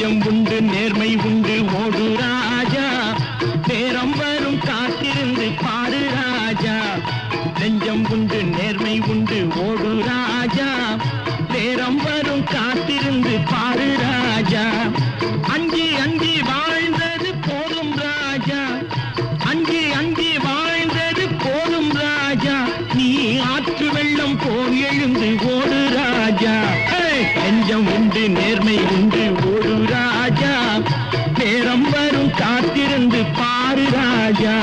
நெஞ்சம் உண்டு நேர்மை உண்டு ஓடு ராஜா நேரம் வரும் காத்திருந்து பாடு ராஜா நெஞ்சம் உண்டு நேர்மை உண்டு ஓடு ராஜா நேரம் வரும் காத்திருந்து பாடு ராஜா அஞ்சி அஞ்சி வாழ்ந்தது போதும் ராஜா அஞ்சி அஞ்சி வாழ்ந்தது போதும் ராஜா நீ ஆற்று வெள்ளம் போல் எழுந்து ஓடு ராஜா நெஞ்சம் உண்டு நேர்மை உண்டு ஓடு ராஜா நேரம் வரும் காத்திருந்து பாரு ராஜா